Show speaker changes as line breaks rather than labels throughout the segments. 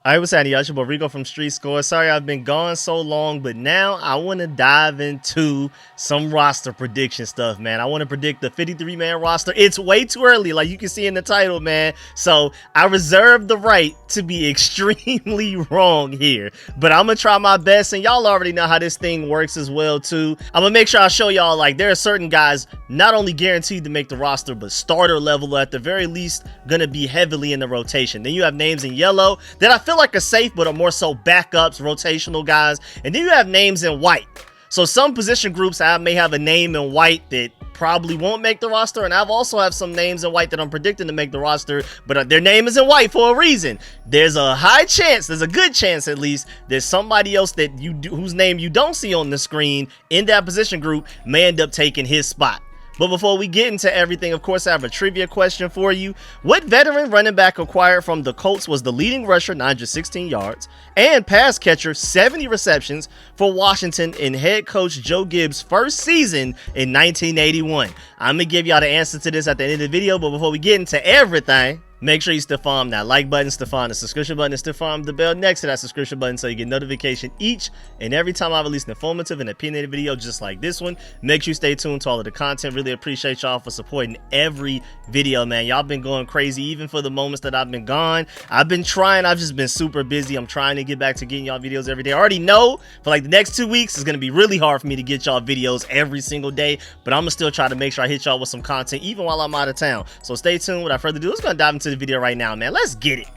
Alright, what's happening, y'all? It's your boy Rico from StreetScores. Sorry I've been gone so long, but now I want to dive into some roster prediction stuff, man. I want to predict the 53-man roster. It's way too early, like you can see in the title, man. So I reserve the right to be extremely wrong here, but I'm gonna try my best, and y'all already know how this thing works as well too. I'm gonna make sure I show y'all, like, there are certain guys not only guaranteed to make the roster, but starter level, at the very least gonna be heavily in the rotation. Then you have names in yellow that I feel like are safe, but are more so backups, rotational guys. And then you have names in white. So some position groups, I may have a name in white that probably won't make the roster, and I've also have some names in white that I'm predicting to make the roster, but their name is in white for a reason. There's a high chance, there's a good chance at least, there's somebody else that whose name you don't see on the screen in that position group may end up taking his spot. But before we get into everything, of course, I have a trivia question for you. What veteran running back acquired from the Colts was the leading rusher, 916 yards, and pass catcher, 70 receptions for Washington in head coach Joe Gibbs' first season in 1981? I'm going to give y'all the answer to this at the end of the video, but before we get into everything, make sure you still farm that like button, still farm the subscription button, and still farm the bell next to that subscription button so you get notification each and every time I release an informative and opinionated video just like this one. Make sure you stay tuned to all of the content. Really appreciate y'all for supporting every video, man. Y'all been going crazy even for the moments that I've been gone. I've been trying. I've just been super busy. I'm trying to get back to getting y'all videos every day. I already know for like the next 2 weeks it's going to be really hard for me to get y'all videos every single day, but I'm going to still try to make sure I hit y'all with some content even while I'm out of town. So stay tuned. Without further ado, let's go dive into the video right now, man. Let's get it.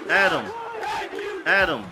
Adam.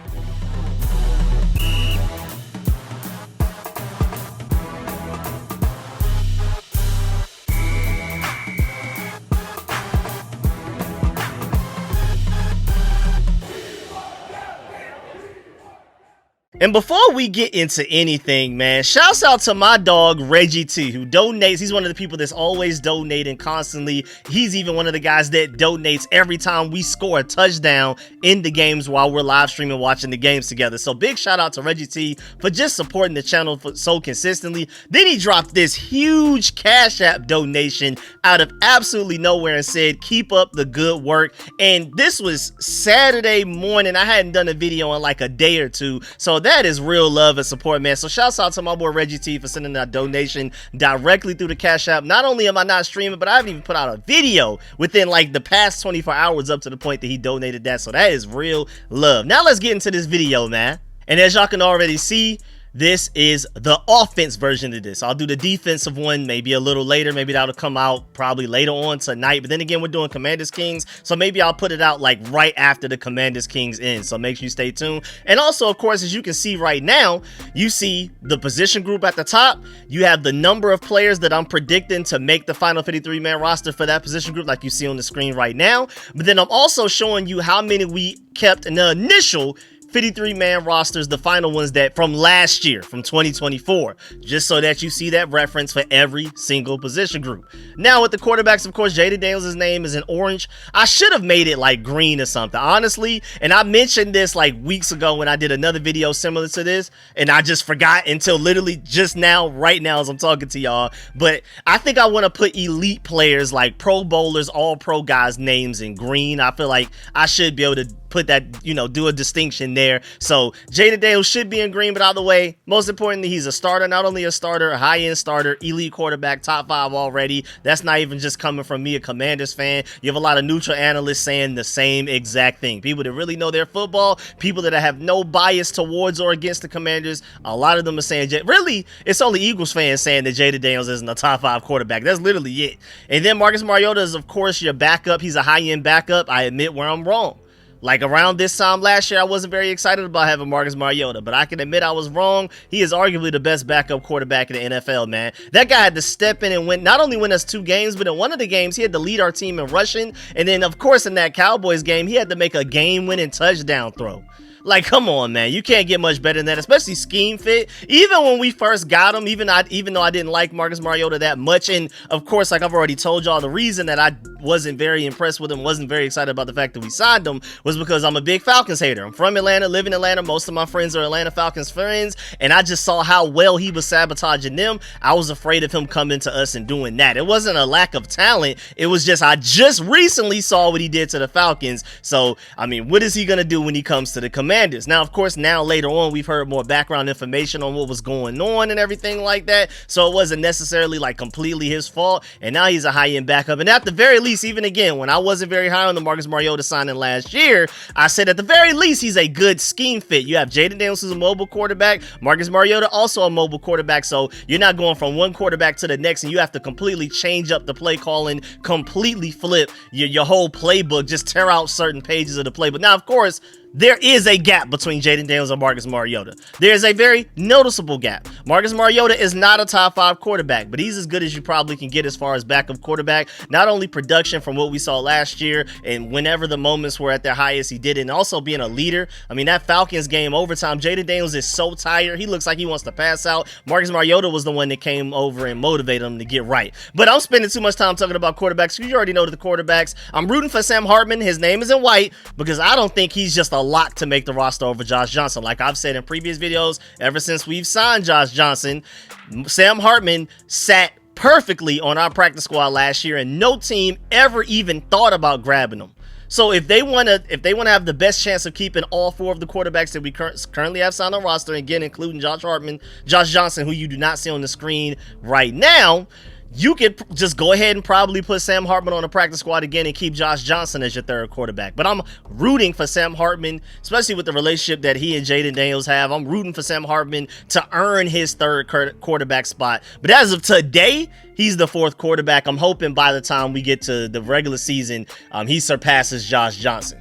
And before we get into anything, man, shouts out to my dog Reggie T, who donates. He's one of the people that's always donating constantly. He's even one of the guys that donates every time we score a touchdown in the games while we're live streaming, watching the games together. So big shout out to Reggie T for just supporting the channel so consistently. Then he dropped this huge Cash App donation out of absolutely nowhere and said, keep up the good work. And this was Saturday morning. I hadn't done a video in like a day or two. So that is real love and support, man. So shouts out to my boy Reggie T for sending that donation directly through the Cash App. Not only am I not streaming, but I haven't even put out a video within like the past 24 hours up to the point that he donated that. So that is real love. Now let's get into this video, man. And as y'all can already see, this is the offense version of this. I'll do the defensive one maybe a little later. Maybe that'll come out probably later on tonight. But then again, we're doing Commanders Kings, so maybe I'll put it out like right after the Commanders Kings end. So make sure you stay tuned. And also, of course, as you can see right now, you see the position group at the top. You have the number of players that I'm predicting to make the final 53-man roster for that position group, like you see on the screen right now. But then I'm also showing you how many we kept in the initial 53-man rosters, the final ones that from last year, from 2024, just so that you see that reference for every single position group. Now with the quarterbacks, of course, Jaden Daniels' name is in orange. I should have made it like green or something, honestly, and I mentioned this like weeks ago when I did another video similar to this, and I just forgot until literally just now, right now as I'm talking to y'all. But I think I want to put elite players like pro bowlers, all pro guys' names in green. I feel like I should be able to put that, you know, do a distinction there. So Jaden Daniels should be in green, but either way, most importantly, he's a starter. Not only a starter, a high-end starter, elite quarterback, top 5 already. That's not even just coming from me, a Commanders fan. You have a lot of neutral analysts saying the same exact thing. People that really know their football, people that have no bias towards or against the Commanders, a lot of them are saying, really, it's only Eagles fans saying that Jaden Daniels isn't a top 5 quarterback. That's literally it. And then Marcus Mariota is, of course, your backup. He's a high-end backup. I admit where I'm wrong. Like around this time last year, I wasn't very excited about having Marcus Mariota, but I can admit I was wrong. He is arguably the best backup quarterback in the NFL, man. That guy had to step in and win, not only win us 2 games, but in one of the games, he had to lead our team in rushing. And then, of course, in that Cowboys game, he had to make a game-winning touchdown throw. Like, come on, man. You can't get much better than that, especially scheme fit. Even when we first got him, even though I didn't like Marcus Mariota that much, and of course, like I've already told y'all, the reason that I wasn't very impressed with him, wasn't very excited about the fact that we signed him, was because I'm a big Falcons hater. I'm from Atlanta, live in Atlanta. Most of my friends are Atlanta Falcons friends, and I just saw how well he was sabotaging them. I was afraid of him coming to us and doing that. It wasn't a lack of talent. It was just, I just recently saw what he did to the Falcons. So, I mean, what is he going to do when he comes to the Commanders? Now, of course, now later on, we've heard more background information on what was going on and everything like that. So it wasn't necessarily like completely his fault. And now he's a high-end backup. And at the very least, even again, when I wasn't very high on the Marcus Mariota signing last year, I said at the very least, he's a good scheme fit. You have Jaden Daniels, who's a mobile quarterback. Marcus Mariota, also a mobile quarterback. So you're not going from one quarterback to the next, and you have to completely change up the play calling, completely flip your whole playbook, just tear out certain pages of the playbook. Now, of course, there is a gap between Jaden Daniels and Marcus Mariota. There's a very noticeable gap. Marcus Mariota is not a top 5 quarterback, but he's as good as you probably can get as far as backup quarterback. Not only production from what we saw last year, and whenever the moments were at their highest, he did it, and also being a leader. I mean, that Falcons game overtime, Jaden Daniels is so tired. He looks like he wants to pass out. Marcus Mariota was the one that came over and motivated him to get right. But I'm spending too much time talking about quarterbacks. You already know the quarterbacks. I'm rooting for Sam Hartman. His name is in white because I don't think he's just a lock to make the roster over Josh Johnson. Like I've said in previous videos, ever since we've signed Josh Johnson, Sam Hartman sat perfectly on our practice squad last year, and no team ever even thought about grabbing him. So if they want to have the best chance of keeping all 4 of the quarterbacks that we currently have signed on roster, again including Josh Johnson, who you do not see on the screen right now, you could just go ahead and probably put Sam Hartman on the practice squad again and keep Josh Johnson as your 3rd quarterback. But I'm rooting for Sam Hartman, especially with the relationship that he and Jaden Daniels have. I'm rooting for Sam Hartman to earn his 3rd quarterback spot. But as of today, he's the 4th quarterback. I'm hoping by the time we get to the regular season, he surpasses Josh Johnson.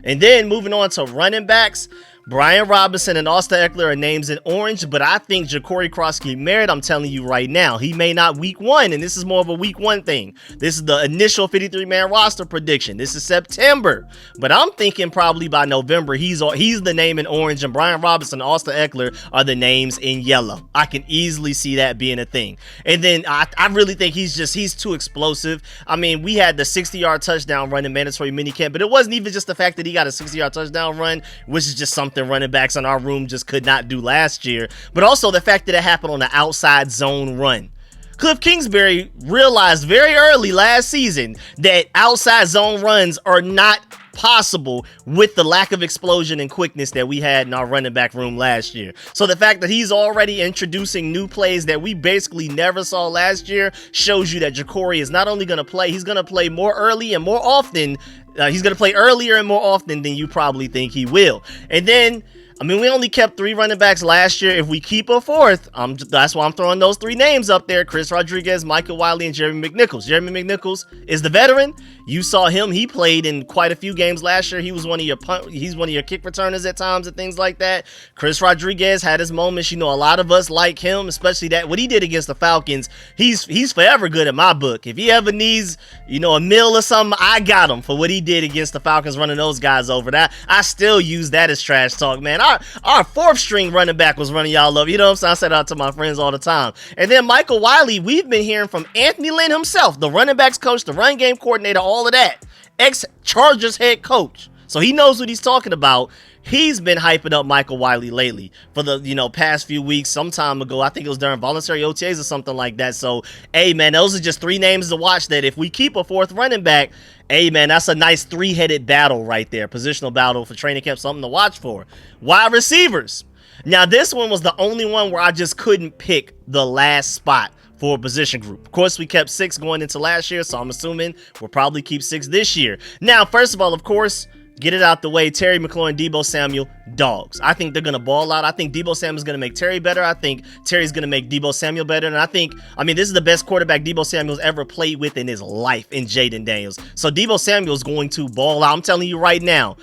And then moving on to running backs, Brian Robinson and Austin Eckler are names in orange, but I think Ja'Cory Krosky-Merritt, I'm telling you right now, he may not week 1, and this is more of a week 1 thing. This is the initial 53-man roster prediction. This is September, but I'm thinking probably by November, he's the name in orange, and Brian Robinson and Austin Eckler are the names in yellow. I can easily see that being a thing. And then I really think he's too explosive. I mean, we had the 60-yard touchdown run in mandatory minicamp, but it wasn't even just the fact that he got a 60-yard touchdown run, which is just something running backs in our room just could not do last year, but also the fact that it happened on the outside zone run. Cliff Kingsbury realized very early last season that outside zone runs are not possible with the lack of explosion and quickness that we had in our running back room last year. So the fact that he's already introducing new plays that we basically never saw last year shows you that Ja'Cory is not only going to play, he's going to play more early and more often. He's going to play earlier and more often than you probably think he will. And then, I mean, we only kept 3 running backs last year. If we keep a 4th, that's why I'm throwing those 3 names up there: Chris Rodriguez, Michael Wiley, and Jeremy McNichols. Jeremy McNichols is the veteran. You saw him. He played in quite a few games last year. He's one of your kick returners at times and things like that. Chris Rodriguez had his moments. You know, a lot of us like him, especially that what he did against the Falcons. He's forever good in my book. If he ever needs, a meal or something, I got him for what he did against the Falcons, running those guys over. That I still use that as trash talk, man. Our 4th string running back was running y'all over. You know what I'm saying? I say that to my friends all the time. And then Michael Wiley, we've been hearing from Anthony Lynn himself, the running backs coach, the run game coordinator, all of that. Ex-Chargers head coach. So he knows what he's talking about. He's been hyping up Michael Wiley lately for the, past few weeks. Some time ago, I think it was during voluntary OTAs or something like that. So, hey, man, those are just 3 names to watch that if we keep a 4th running back, hey, man, that's a nice 3-headed battle right there. Positional battle for training camp, something to watch for. Wide receivers. Now, this one was the only one where I just couldn't pick the last spot for a position group. Of course, we kept 6 going into last year, so I'm assuming we'll probably keep 6 this year. Now, first of all, of course, get it out the way, Terry McLaurin, Deebo Samuel, dogs. I think they're going to ball out. I think Deebo Samuel's going to make Terry better. I think Terry's going to make Deebo Samuel better. And this is the best quarterback Deebo Samuel's ever played with in his life in Jaden Daniels. So Deebo Samuel's going to ball out. I'm telling you right now,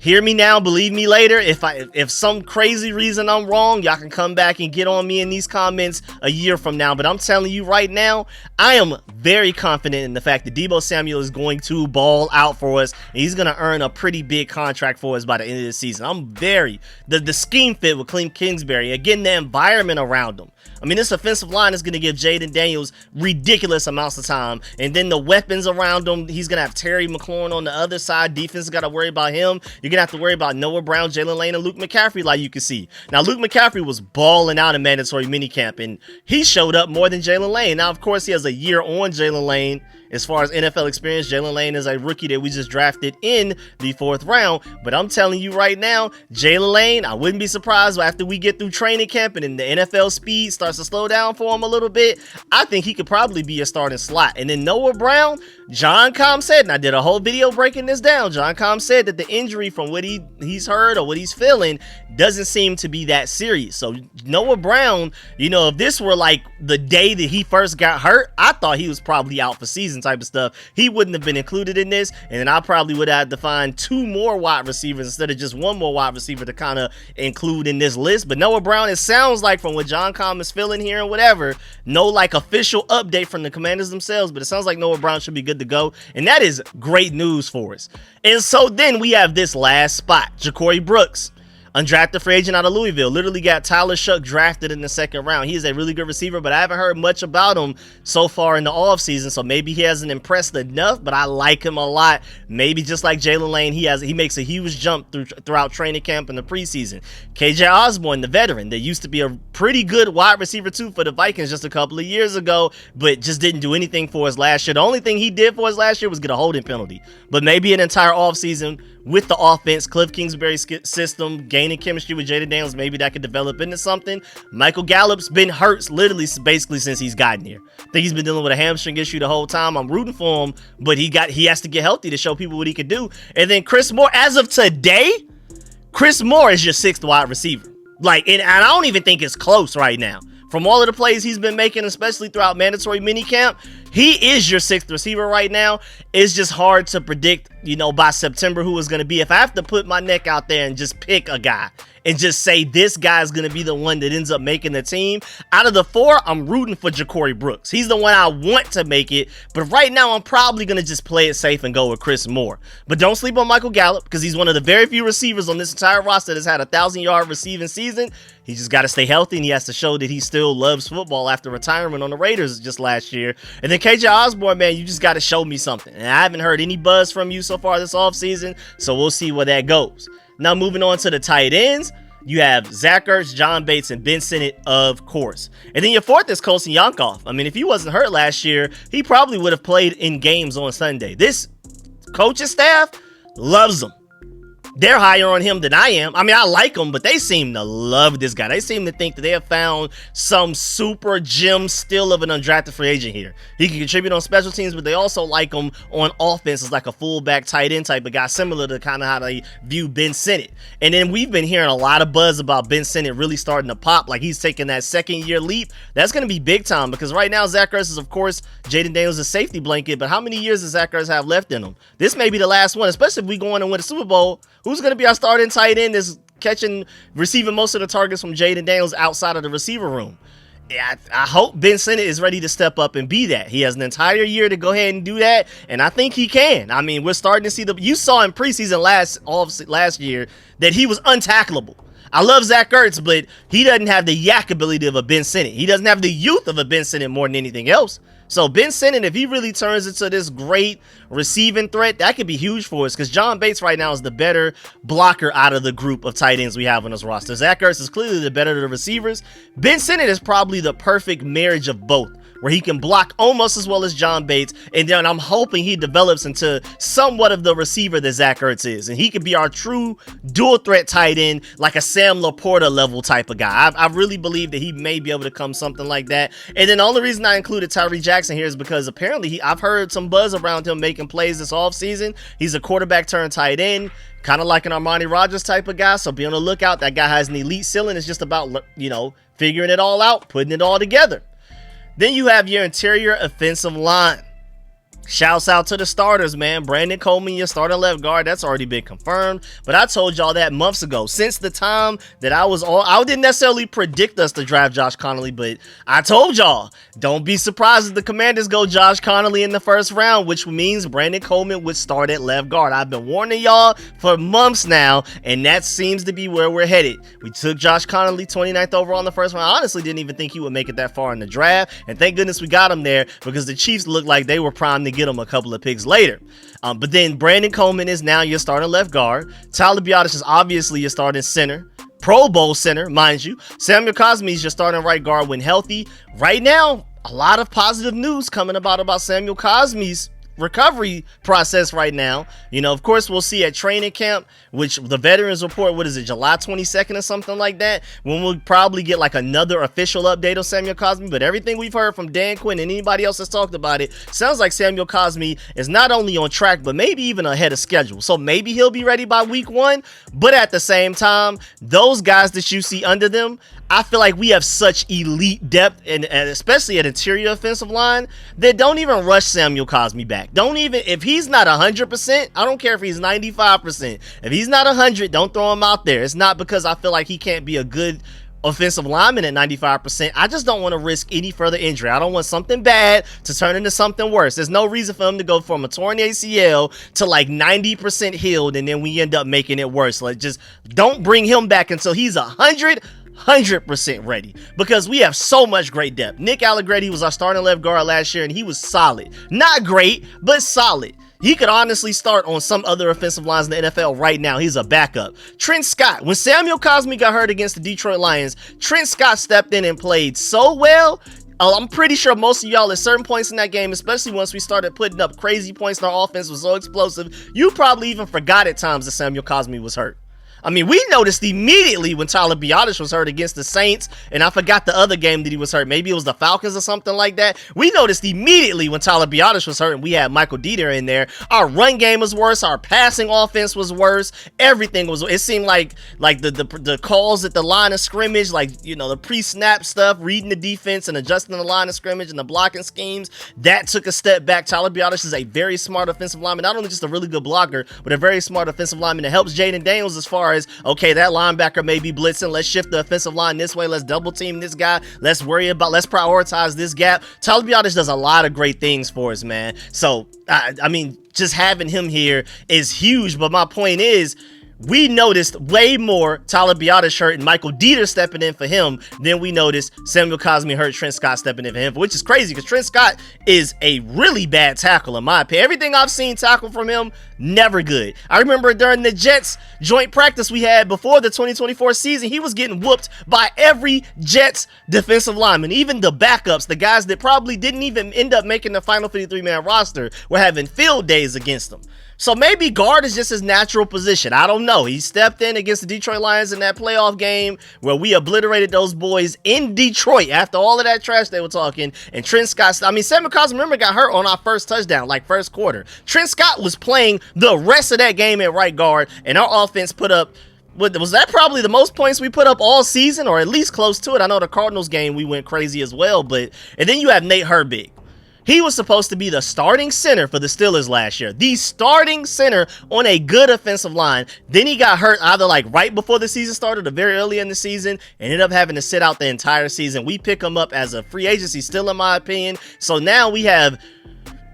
Hear me now, believe me later. If some crazy reason I'm wrong, y'all can come back and get on me in these comments a year from now. But I'm telling you right now, I am very confident in the fact that Deebo Samuel is going to ball out for us, and he's going to earn a pretty big contract for us by the end of the season. The scheme fit with Clint Kingsbury, again, the environment around him. I mean, this offensive line is going to give Jaden Daniels ridiculous amounts of time. And then the weapons around him, he's going to have Terry McLaurin on the other side. Defense has got to worry about him. You're going to have to worry about Noah Brown, Jalen Lane, and Luke McCaffrey, like you can see. Now, Luke McCaffrey was balling out in mandatory minicamp, and he showed up more than Jalen Lane. Now, of course, he has a year on Jalen Lane. As far as NFL experience, Jalen Lane is a rookie that we just drafted in the 4th round. But I'm telling you right now, Jalen Lane, I wouldn't be surprised after we get through training camp and then the NFL speed starts to slow down for him a little bit. I think he could probably be a starting slot. And then Noah Brown, John Com said, and I did a whole video breaking this down, John Com said that the injury from what he's heard or what he's feeling doesn't seem to be that serious. So Noah Brown, you know, if this were like the day that he first got hurt, I thought he was probably out for season type of stuff. He wouldn't have been included in this, and then I probably would have had to find 2 more wide receivers instead of just 1 more wide receiver to kind of include in this list. But Noah Brown, it sounds like from what John Com is feeling here and whatever, no like official update from the Commanders themselves, but it sounds like Noah Brown should be good to go, and that is great news for us. And so then we have this last spot, Ja'Cory Brooks, undrafted free agent out of Louisville. Literally got Tyler Shuck drafted in the 2nd round. He is a really good receiver, but I haven't heard much about him so far in the offseason, so maybe he hasn't impressed enough, but I like him a lot. Maybe just like Jalen Lane, he makes a huge jump throughout training camp in the preseason. KJ Osborne, the veteran, that used to be a pretty good wide receiver too for the Vikings just a couple of years ago, but just didn't do anything for us last year. The only thing he did for us last year was get a holding penalty, but maybe an entire offseason with the offense, Cliff Kingsbury's system, gaining chemistry with Jaden Daniels, maybe that could develop into something. Michael Gallup's been hurt literally basically since he's gotten here. I think he's been dealing with a hamstring issue the whole time. I'm rooting for him, but he has to get healthy to show people what he could do. And then Chris Moore, as of today, Chris Moore is your 6th wide receiver. And I don't even think it's close right now. From all of the plays he's been making, especially throughout mandatory minicamp, he is your 6th receiver right now. It's just hard to predict, by September who is going to be. If I have to put my neck out there and just pick a guy and just say this guy's going to be the one that ends up making the team, out of the 4, I'm rooting for Ja'Cory Brooks. He's the one I want to make it, but right now I'm probably going to just play it safe and go with Chris Moore. But don't sleep on Michael Gallup, because he's one of the very few receivers on this entire roster that's had a 1,000-yard receiving season. He just got to stay healthy, and he has to show that he still loves football after retirement on the Raiders just last year. And then KJ Osborne, man, you just got to show me something. And I haven't heard any buzz from you so far this offseason, so we'll see where that goes. Now, moving on to the tight ends, you have Zach Ertz, John Bates, and Ben Sinnott, of course. And then your 4th is Colson Yankoff. I mean, if he wasn't hurt last year, he probably would have played in games on Sunday. This coaching staff loves him. They're higher on him than I am. I mean, I like him, but they seem to love this guy. They seem to think that they have found some super gem still of an undrafted free agent here. He can contribute on special teams, but they also like him on offense as like a fullback tight end type of guy, similar to kind of how they view Ben Sinnott. And then we've been hearing a lot of buzz about Ben Sinnott really starting to pop, like he's taking that 2nd-year leap. That's going to be big time, because right now Zach Ertz is, of course, Jaden Daniels' a safety blanket, but how many years does Zach Ertz have left in him? This may be the last one, especially if we go on and win a Super Bowl. Who's going to be our starting tight end that's receiving most of the targets from Jaden Daniels outside of the receiver room? Yeah, I hope Ben Sinnott is ready to step up and be that. He has an entire year to go ahead and do that, and I think he can. I mean, we're starting to see you saw in preseason last year that he was untackleable. I love Zach Ertz, but he doesn't have the yak ability of a Ben Sinnott. He doesn't have the youth of a Ben Sinnott more than anything else. So Ben Sinnott, if he really turns into this great receiving threat, that could be huge for us, because John Bates right now is the better blocker out of the group of tight ends we have on this roster. Zach Ertz is clearly the better of the receivers. Ben Sinnott is probably the perfect marriage of both, where he can block almost as well as John Bates, and then I'm hoping he develops into somewhat of the receiver that Zach Ertz is, and he could be our true dual threat tight end, like a Sam Laporta level type of guy. I really believe that he may be able to come something like that. And then the only reason I included Tyree Jackson here is because apparently I've heard some buzz around him making plays this offseason. He's a quarterback turned tight end, kind of like an Armani Rogers type of guy, so be on the lookout. That guy has an elite ceiling. It's just about, figuring it all out, putting it all together. Then you have your interior offensive line. Shouts out to the starters, man. Brandon Coleman, your starting left guard, that's already been confirmed. But I told y'all that months ago. Since the time that I didn't necessarily predict us to draft Josh Connolly, but I told y'all, don't be surprised if the Commanders go Josh Connolly in the first round, which means Brandon Coleman would start at left guard. I've been warning y'all for months now, and that seems to be where we're headed. We took Josh Connolly 29th overall in the first round. I honestly didn't even think he would make it that far in the draft, and thank goodness we got him there because the Chiefs looked like they were primed to get him a couple of picks later. But then Brandon Coleman is now your starting left guard. Tyler Biadasz is obviously your starting center. Pro Bowl center, mind you. Samuel Cosmi is your starting right guard when healthy. Right now, a lot of positive news coming about Samuel Cosmi's recovery process right now. You know, of course, we'll see at training camp, which the veterans report, what is it, July 22nd or something like that, when we'll probably get like another official update on Samuel Cosmi. But everything we've heard from Dan Quinn and anybody else that's talked about it sounds like Samuel Cosmi is not only on track, but maybe even ahead of schedule. So maybe he'll be ready by week 1. But at the same time, those guys that you see under them, I feel like we have such elite depth, and especially at interior offensive line, that don't even rush Samuel Cosmi back. Don't even, if he's not 100%, I don't care if he's 95%. If he's not 100, don't throw him out there. It's not because I feel like he can't be a good offensive lineman at 95%. I just don't want to risk any further injury. I don't want something bad to turn into something worse. There's no reason for him to go from a torn ACL to like 90% healed, and then we end up making it worse. Like, just don't bring him back until he's 100% ready, because we have so much great depth. Nick Allegretti was our starting left guard last year, and he was solid. Not great, but solid. He could honestly start on some other offensive lines in the NFL right now. He's a backup. Trent Scott, when Samuel Cosmi got hurt against the Detroit Lions, Trent Scott stepped in and played so well. I'm pretty sure most of y'all at certain points in that game, especially once we started putting up crazy points and our offense was so explosive, you probably even forgot at times that Samuel Cosmi was hurt. I mean, we noticed immediately when Tyler Biadasz was hurt against the Saints, and I forgot the other game that he was hurt. Maybe it was the Falcons or something like that. We noticed immediately when Tyler Biadasz was hurt and we had Michael Dieter in there. Our run game was worse. Our passing offense was worse. Everything was. It seemed like the calls at the line of scrimmage, like, you know, the pre-snap stuff, reading the defense and adjusting the line of scrimmage and the blocking schemes, that took a step back. Tyler Biadasz is a very smart offensive lineman, not only just a really good blocker, but a very smart offensive lineman that helps Jaden Daniels as far as, okay, that linebacker may be blitzing, let's shift the offensive line this way, let's double team this guy, let's prioritize this gap. Tyler Biadasz does a lot of great things for us, man. So I mean, just having him here is huge. But my point is, we noticed way more Tyler Biadasz hurt and Michael Dieter stepping in for him than we noticed Samuel Cosmi hurt, Trent Scott stepping in for him, which is crazy because Trent Scott is a really bad tackle in my opinion. Everything I've seen tackle from him, never good. I remember during the Jets joint practice we had before the 2024 season, he was getting whooped by every Jets defensive lineman, even the backups, the guys that probably didn't even end up making the final 53-man roster were having field days against him. So maybe guard is just his natural position. I don't know. He stepped in against the Detroit Lions in that playoff game where we obliterated those boys in Detroit after all of that trash they were talking. And Trent Scott, I mean, Samuel Cosmi, remember, got hurt on our first touchdown, like first quarter. Trent Scott was playing the rest of that game at right guard, and our offense put up, was that probably the most points we put up all season, or at least close to it? I know the Cardinals game we went crazy as well, but, and then you have Nate Herbig. He was supposed to be the starting center for the Steelers last year. The starting center on a good offensive line. Then he got hurt either like right before the season started or very early in the season. Ended up having to sit out the entire season. We pick him up as a free agency still, in my opinion. So now we have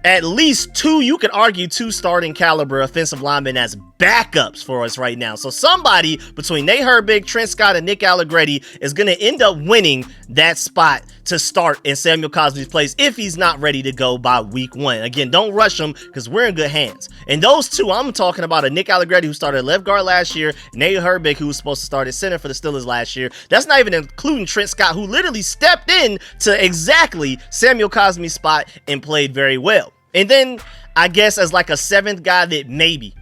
at least two, you could argue, two starting caliber offensive linemen as backups for us right now. So somebody between Nate Herbig, Trent Scott, and Nick Allegretti is going to end up winning that spot to start in Samuel Cosmi's place if he's not ready to go by week 1. Again, don't rush him because we're in good hands. And those two, I'm talking about a Nick Allegretti who started left guard last year, Nate Herbig who was supposed to start at center for the Steelers last year. That's not even including Trent Scott, who literally stepped in to exactly Samuel Cosmi's spot and played very well. And then I guess as like a 7th guy that maybe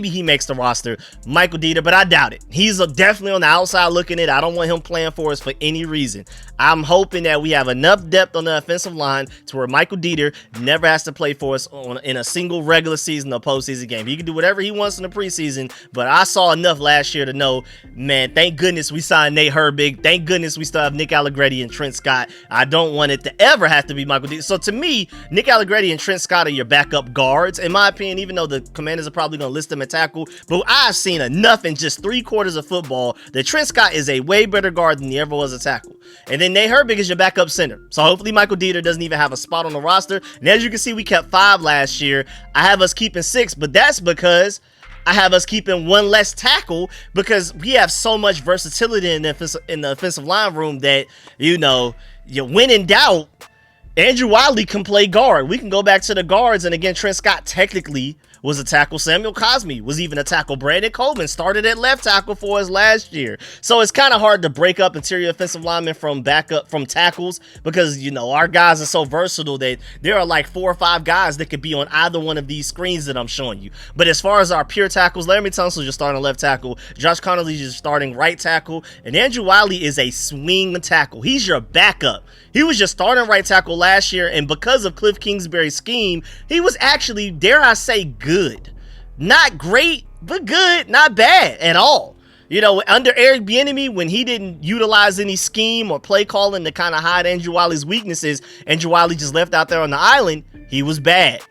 he makes the roster, Michael Dieter, but I doubt it. He's definitely on the outside looking at it. I don't want him playing for us for any reason. I'm hoping that we have enough depth on the offensive line to where Michael Dieter never has to play for us in a single regular season or postseason game. He can do whatever he wants in the preseason, but I saw enough last year to know, man, thank goodness we signed Nate Herbig. Thank goodness we still have Nick Allegretti and Trent Scott. I don't want it to ever have to be Michael Dieter. So to me, Nick Allegretti and Trent Scott are your backup guards, in my opinion, even though the Commanders are probably going to list them at tackle. But I've seen enough in just 3 quarters of football that Trent Scott is a way better guard than he ever was a tackle. And then Nate Herbig is your backup center. So hopefully Michael Dieter doesn't even have a spot on the roster. And as you can see, we kept 5 last year. I have us keeping 6, but that's because I have us keeping 1 less tackle because we have so much versatility in the offensive line room that, when in doubt, Andrew Wiley can play guard. We can go back to the guards. And again, Trent Scott technically was a tackle. Samuel Cosme was even a tackle. Brandon Coleman started at left tackle for us last year. So it's kind of hard to break up interior offensive linemen from tackles because, our guys are so versatile that there are like 4 or 5 guys that could be on either one of these screens that I'm showing you. But as far as our pure tackles, Laramie Tunsil just starting left tackle. Josh Connolly is just starting right tackle. And Andrew Wiley is a swing tackle. He's your backup. He was just starting right tackle last year, and because of Cliff Kingsbury's scheme, he was actually, dare I say, good. Not great, but good. Not bad at all. Under Eric Bieniemy, when he didn't utilize any scheme or play calling to kind of hide Andrew Wiley's weaknesses, Andrew Wiley just left out there on the island, he was bad.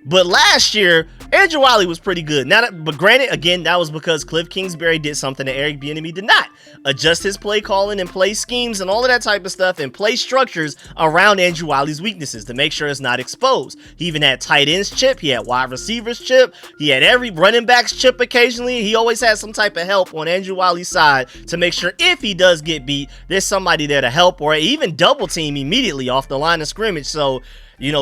But last year, Andrew Wiley was pretty good. But granted, again, that was because Cliff Kingsbury did something that Eric Bieniemy did not. Adjust his play calling and play schemes and all of that type of stuff and play structures around Andrew Wiley's weaknesses to make sure it's not exposed. He even had tight ends chip. He had wide receivers chip. He had every running backs chip occasionally. He always had some type of help on Andrew Wiley's side to make sure if he does get beat, there's somebody there to help or even double team immediately off the line of scrimmage. So,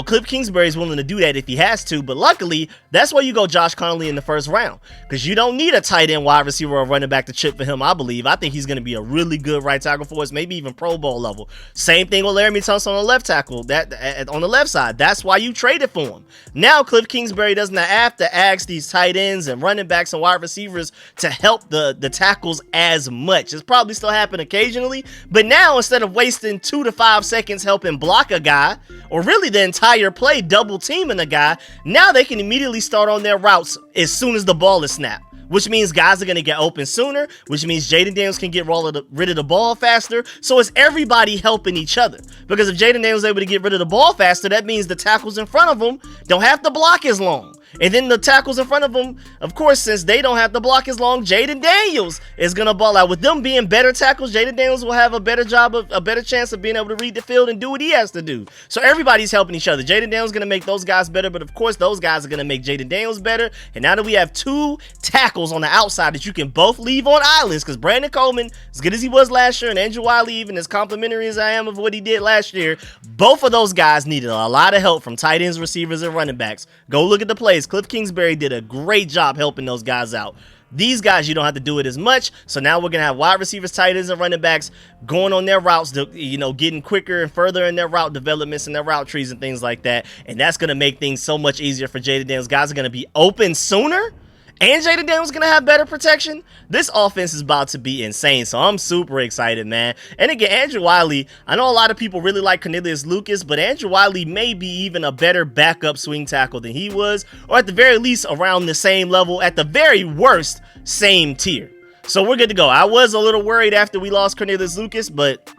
Cliff Kingsbury is willing to do that if he has to, but luckily, that's why you go Josh Connolly in the first round, because you don't need a tight end, wide receiver, or running back to chip for him, I believe. I think he's going to be a really good right tackle for us, maybe even Pro Bowl level. Same thing with Laramie Tunsil on the left tackle, on the left side. That's why you traded for him. Now, Cliff Kingsbury doesn't have to ask these tight ends and running backs and wide receivers to help the tackles as much. It's probably still happen occasionally, but now instead of wasting 2 to 5 seconds helping block a guy, or really the entire play double teaming the guy, now they can immediately start on their routes as soon as the ball is snapped, which means guys are going to get open sooner, which means Jaden Daniels can get rid of the ball faster. So it's everybody helping each other, because if Jaden Daniels is able to get rid of the ball faster, that means the tackles in front of him don't have to block as long. And then the tackles in front of them, of course, since they don't have to block as long, Jaden Daniels is going to ball out. With them being better tackles, Jaden Daniels will have a better chance of being able to read the field and do what he has to do. So everybody's helping each other. Jaden Daniels is going to make those guys better, but of course, those guys are going to make Jaden Daniels better. And now that we have 2 tackles on the outside that you can both leave on islands, because Brandon Coleman, as good as he was last year, and Andrew Wiley, even as complimentary as I am of what he did last year, both of those guys needed a lot of help from tight ends, receivers, and running backs. Go look at the plays. Cliff Kingsbury did a great job helping those guys out. These guys, you don't have to do it as much. So now we're going to have wide receivers, tight ends, and running backs going on their routes, getting quicker and further in their route developments and their route trees and things like that. And that's going to make things so much easier for Jaden Daniels. Guys are going to be open sooner. And Jaden Daniels going to have better protection. This offense is about to be insane, so I'm super excited, man. And again, Andrew Wiley, I know a lot of people really like Cornelius Lucas, but Andrew Wiley may be even a better backup swing tackle than he was, or at the very least around the same level, at the very worst, same tier. So we're good to go. I was a little worried after we lost Cornelius Lucas, but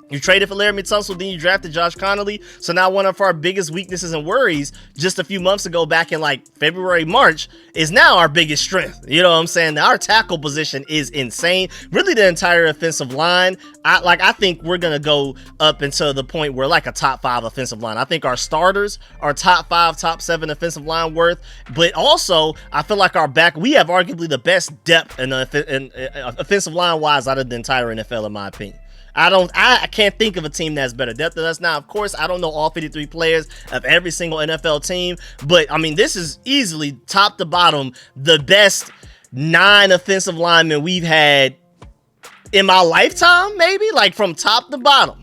you traded for Laramie Tunsil, then you drafted Josh Connolly. So now one of our biggest weaknesses and worries just a few months ago, back in like February, March, is now our biggest strength. You know what I'm saying? Our tackle position is insane. Really, the entire offensive line. I think we're going to go up until the point where like a top 5 offensive line. I think our starters are top 5, top 7 offensive line worth. But also, I feel like we have arguably the best depth in offensive line wise out of the entire NFL, in my opinion. I can't think of a team that's better depth than us. Now, of course, I don't know all 53 players of every single NFL team, but I mean, this is easily top to bottom the best 9 offensive linemen we've had in my lifetime, maybe, like from top to bottom.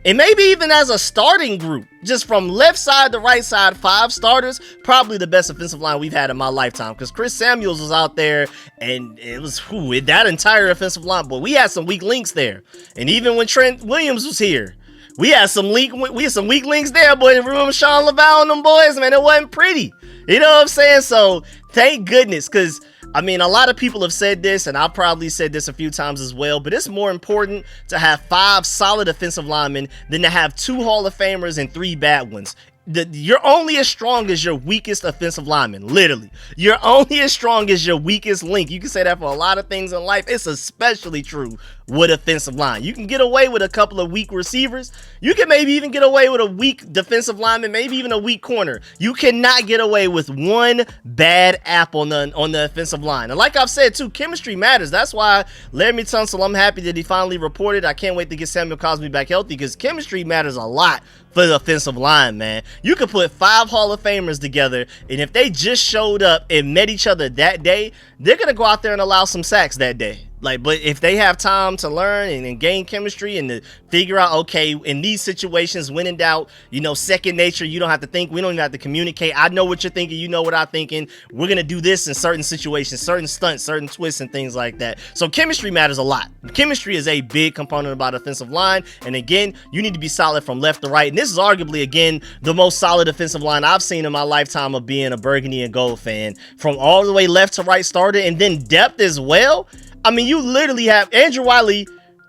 And maybe even as a starting group, just from left side to right side, 5 starters, probably the best offensive line we've had in my lifetime. Because Chris Samuels was out there, and it was that entire offensive line. But we had some weak links there. And even when Trent Williams was here, we had some weak links there, boy. Remember Sean Laval and them boys, man? It wasn't pretty. You know what I'm saying? So thank goodness, because I mean, a lot of people have said this, and I've probably said this a few times as well, but it's more important to have 5 solid offensive linemen than to have 2 Hall of Famers and 3 bad ones. You're only as strong as your weakest offensive lineman, literally. You're only as strong as your weakest link. You can say that for a lot of things in life. It's especially true with offensive line. You can get away with a couple of weak receivers. You can maybe even get away with a weak defensive lineman, maybe even a weak corner. You cannot get away with one bad apple on the offensive line. And like I've said too, chemistry matters. That's why Laremy Tunsil, I'm happy that he finally reported. I can't wait to get Samuel Cosmi back healthy, because chemistry matters a lot for the offensive line, man. You could put 5 Hall of Famers together, and if they just showed up and met each other that day, they're gonna go out there and allow some sacks that day. But if they have time to learn and gain chemistry and to figure out, okay, in these situations, when in doubt, second nature, you don't have to think. We don't even have to communicate. I know what you're thinking. You know what I'm thinking. We're going to do this in certain situations, certain stunts, certain twists and things like that. So chemistry matters a lot. Chemistry is a big component about offensive line. And again, you need to be solid from left to right. And this is arguably, again, the most solid offensive line I've seen in my lifetime of being a burgundy and gold fan. From all the way left to right starter, and then depth as well. I mean, you literally have Andrew Wiley,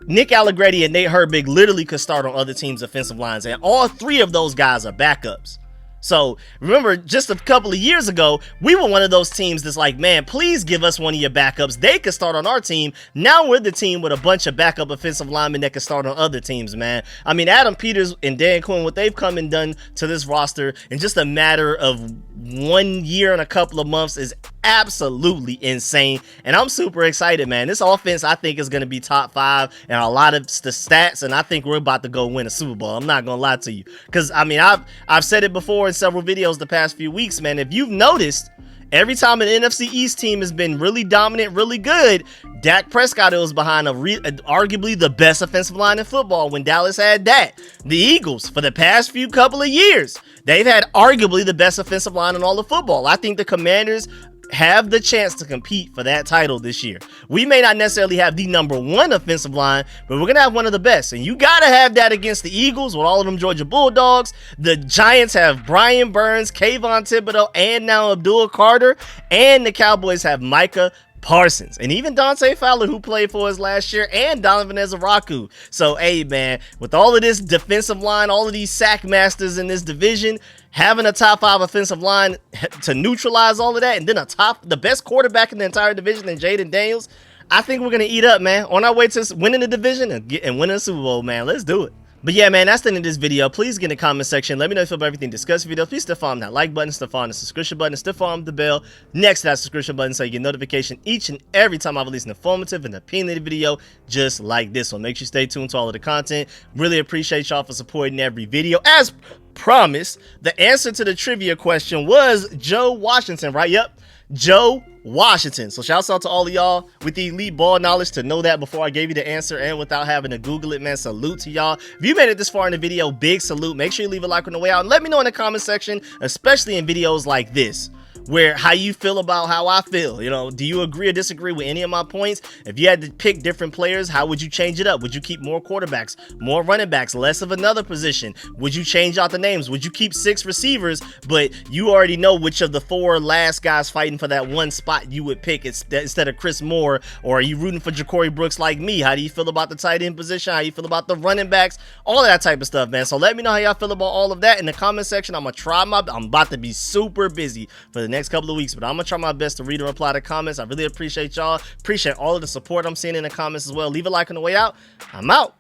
Nick Allegretti, and Nate Herbig literally could start on other teams' offensive lines, and all 3 of those guys are backups. So remember, just a couple of years ago, we were one of those teams that's like, man, please give us one of your backups. They could start on our team. Now we're the team with a bunch of backup offensive linemen that can start on other teams, man. I mean, Adam Peters and Dan Quinn, what they've come and done to this roster in just a matter of 1 year and a couple of months is absolutely insane. And I'm super excited, man. This offense, I think, is going to be top 5 and a lot of the stats, and I think we're about to go win a Super Bowl. I'm not going to lie to you, because I mean, I've said it before in several videos the past few weeks, man. If you've noticed, every time an NFC East team has been really dominant, really good, Dak Prescott was behind arguably the best offensive line in football when Dallas had that. The Eagles, for the past few couple of years, they've had arguably the best offensive line in all of football. I think the Commanders have the chance to compete for that title this year. We may not necessarily have the #1 offensive line, but we're going to have one of the best. And you got to have that against the Eagles with all of them Georgia Bulldogs. The Giants have Brian Burns, Kayvon Thibodeau, and now Abdul Carter. And the Cowboys have Micah Parsons, and even Dante Fowler, who played for us last year, and Donovan Ezeraku. So, hey, man, with all of this defensive line, all of these sack masters in this division, having a top 5 offensive line to neutralize all of that, and then the best quarterback in the entire division in Jaden Daniels, I think we're going to eat up, man, on our way to winning the division and winning the Super Bowl, man. Let's do it. But yeah, man, that's the end of this video. Please get in the comment section. Let me know if you feel about everything discussed in the video. Please still follow that like button, still follow the subscription button, still follow the bell next to that subscription button so you get notification each and every time I release an informative and opinionated video just like this one. Make sure you stay tuned to all of the content. Really appreciate y'all for supporting every video. As promised, the answer to the trivia question was Joe Washington, right? Yep, Joe Washington. So shouts out to all of y'all with the elite ball knowledge to know that before I gave you the answer and without having to Google it, man. Salute to y'all. If you made it this far in the video, big salute. Make sure you leave a like on the way out and let me know in the comment section, especially in videos like this, where how you feel about how I feel. Do you agree or disagree with any of my points? If you had to pick different players, how would you change it up? Would you keep more quarterbacks, more running backs, less of another position? Would you change out the names? Would you keep 6 receivers, but you already know which of the 4 last guys fighting for that one spot you would pick instead of Chris Moore? Or are you rooting for Ja'Cory Brooks like me? How do you feel about the tight end position? How do you feel about the running backs? All of that type of stuff, man. So let me know how y'all feel about all of that in the comment section. I'm about to be super busy for the next couple of weeks, but I'm gonna try my best to read and reply to comments. I really appreciate y'all. Appreciate all of the support I'm seeing in the comments as well. Leave a like on the way out. I'm out.